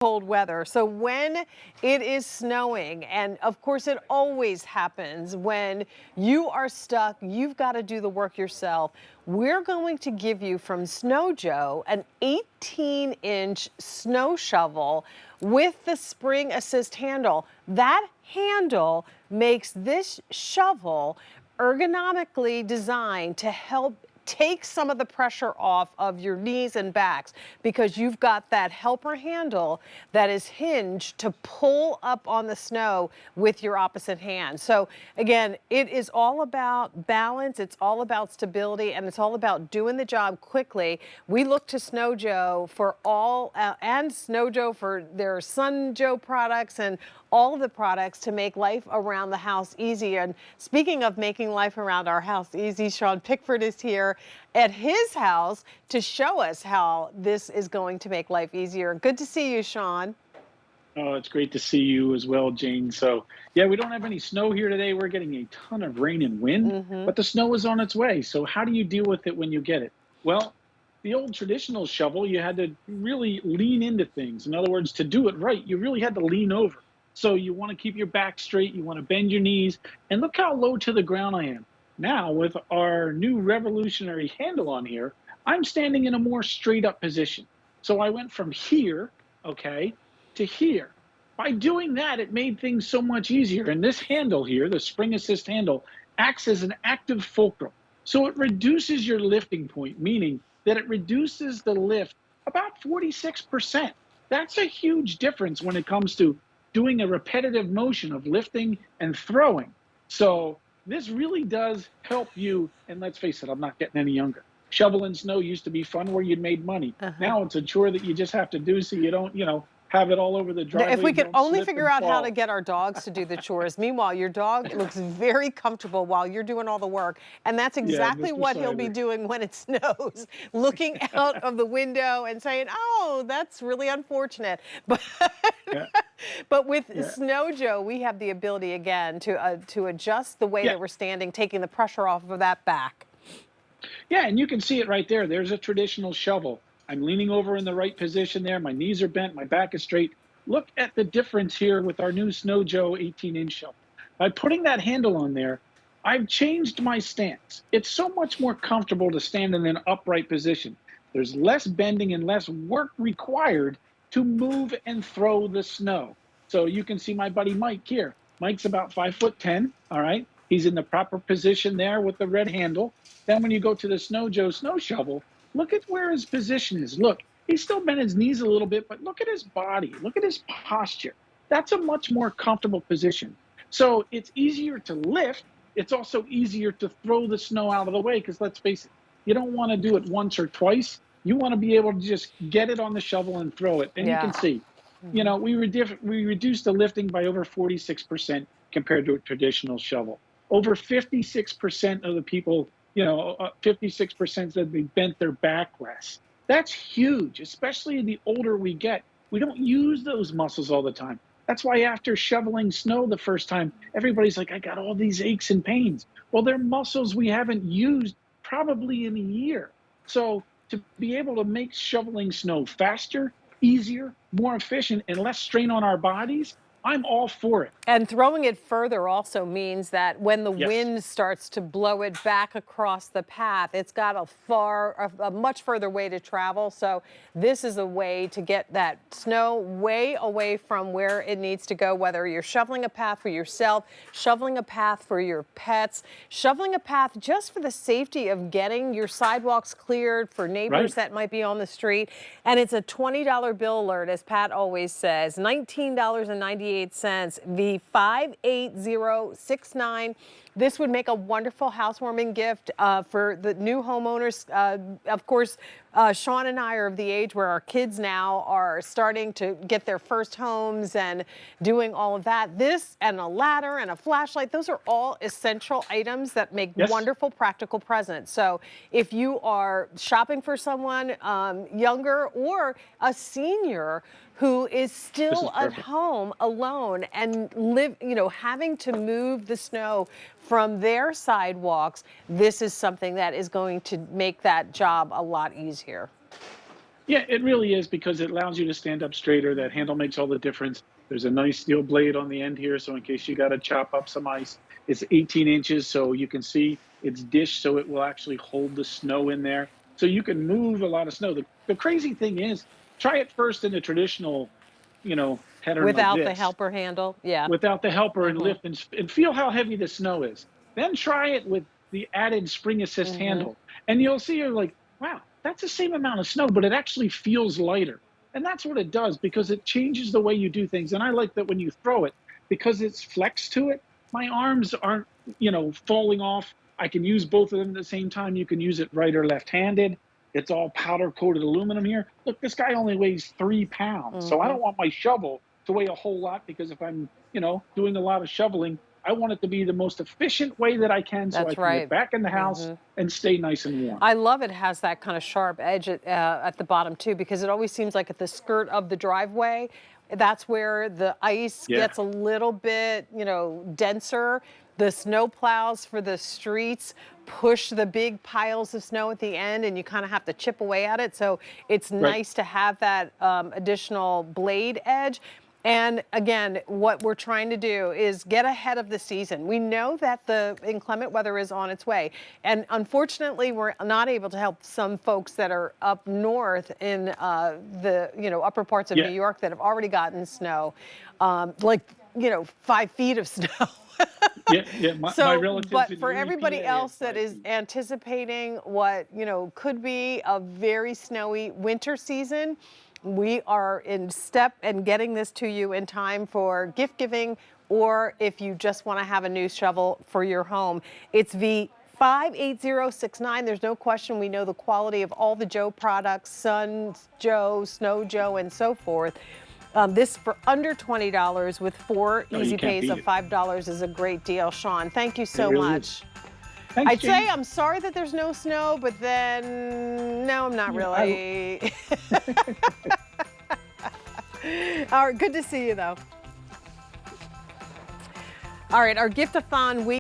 cold weather. So when it is snowing, and of course it always happens when you are stuck, you've got to do the work yourself. We're going to give you from Snow Joe an 18-inch snow shovel with the spring assist handle. That handle makes this shovel ergonomically designed to help take some of the pressure off of your knees and backs, because you've got that helper handle that is hinged to pull up on the snow with your opposite hand. So again, it is all about balance, it's all about stability, and it's all about doing the job quickly. We look to Snow Joe for all, and Snow Joe for their Sun Joe products and all of the products to make life around the house easier. And speaking of making life around our house easy, Sean Pickford is here at his house to show us how this is going to make life easier. Good to see you, Sean. Oh, it's great to see you as well, Jane. So, yeah, we don't have any snow here today. We're getting a ton of rain and wind, but the snow is on its way. So how do you deal with it when you get it? Well, the old traditional shovel, you had to really lean into things. In other words, to do it right, you really had to lean over. So you want to keep your back straight, you want to bend your knees, and look how low to the ground I am. Now, with our new revolutionary handle on here, I'm standing in a more straight up position. So I went from here, okay, to here. By doing that, it made things so much easier. And this handle here, the spring assist handle, acts as an active fulcrum. So it reduces your lifting point, meaning that it reduces the lift about 46%. That's a huge difference when it comes to doing a repetitive motion of lifting and throwing. So this really does help you. And let's face it, I'm not getting any younger. Shoveling snow used to be fun where you made money. Now it's a chore that you just have to do so you don't, have it all over the driveway. If we could only figure out how to get our dogs to do the chores. Meanwhile, your dog looks very comfortable while you're doing all the work. And that's exactly what he'll be doing when it snows, looking out of the window and saying, oh, that's really unfortunate. But, but with Snow Joe, we have the ability, again, to adjust the way that we're standing, taking the pressure off of that back. Yeah, and you can see it right there. There's a traditional shovel. I'm leaning over in the right position there. My knees are bent. My back is straight. Look at the difference here with our new Snow Joe 18-inch shovel. By putting that handle on there, I've changed my stance. It's so much more comfortable to stand in an upright position. There's less bending and less work required to move and throw the snow. So you can see my buddy Mike here. Mike's about 5'10", all right? He's in the proper position there with the red handle. Then when you go to the Snow Joe snow shovel, look at where his position is. Look, he's still bent his knees a little bit, but look at his body. Look at his posture. That's a much more comfortable position. So it's easier to lift. It's also easier to throw the snow out of the way, because let's face it, you don't want to do it once or twice. You want to be able to just get it on the shovel and throw it. And you can see, we reduced the lifting by over 46% compared to a traditional shovel. Over 56% of the people 56% said they bent their back less. That's huge, especially the older we get. We don't use those muscles all the time. That's why after shoveling snow the first time, everybody's like, I got all these aches and pains. Well, they're muscles we haven't used probably in a year. So to be able to make shoveling snow faster, easier, more efficient, and less strain on our bodies, I'm all for it. And throwing it further also means that when the wind starts to blow it back across the path, it's got a much further way to travel. So this is a way to get that snow way away from where it needs to go, whether you're shoveling a path for yourself, shoveling a path for your pets, shoveling a path just for the safety of getting your sidewalks cleared for neighbors that might be on the street. And it's a $20 bill alert, as Pat always says, $19.98. The 58069. This would make a wonderful housewarming gift for the new homeowners. Of course, Sean and I are of the age where our kids now are starting to get their first homes and doing all of that. This and a ladder and a flashlight, those are all essential items that make wonderful practical presents. So if you are shopping for someone younger or a senior who is still at home alone and having to move the snow from their sidewalks, this is something that is going to make that job a lot easier. Yeah, it really is because it allows you to stand up straighter. That handle makes all the difference. There's a nice steel blade on the end here, so in case you got to chop up some ice, it's 18 inches, so you can see it's dished, so it will actually hold the snow in there. So you can move a lot of snow. The crazy thing is, try it first in a traditional, pattern like Without the this, helper handle, yeah. without the helper and Mhm. lift and feel how heavy the snow is. Then try it with the added spring assist Mhm. handle, and you'll see you're like, wow, that's the same amount of snow, but it actually feels lighter. And that's what it does because it changes the way you do things. And I like that when you throw it, because it's flex to it, my arms aren't, falling off. I can use both of them at the same time. You can use it right or left handed. It's all powder coated aluminum here. Look, this guy only weighs 3 pounds. So I Mhm. don't want my shovel to weigh a whole lot because if I'm doing a lot of shoveling, I want it to be the most efficient way that I can so I That's can get right. back in the house Mhm. and stay nice and warm. I love it has that kind of sharp edge at the bottom too, because it always seems like at the skirt of the driveway, that's where the ice Yeah, gets a little bit, denser. The snow plows for the streets push the big piles of snow at the end, and you kind of have to chip away at it. So it's right. nice to have that additional blade edge. And again, what we're trying to do is get ahead of the season. We know that the inclement weather is on its way. And unfortunately, we're not able to help some folks that are up north in the upper parts of New Yeah, York that have already gotten snow, like 5 feet of snow. yeah, yeah. My So, relatives but in for Erie, everybody PA had else that five is feet. anticipating what, could be a very snowy winter season, we are in step and getting this to you in time for gift giving, or if you just want to have a new shovel for your home. It's V58069. There's no question we know the quality of all the Joe products, Sun Joe, Snow Joe, and so forth. This for under $20 with 4 No, you easy can't pays beat of it. $5 is a great deal. Sean, thank you It so really is. much. Thanks, I'd say Jane. I'm sorry that there's no snow, but then no, I'm not Yeah, really. All right, good to see you though. All right, our gift-a-thon week.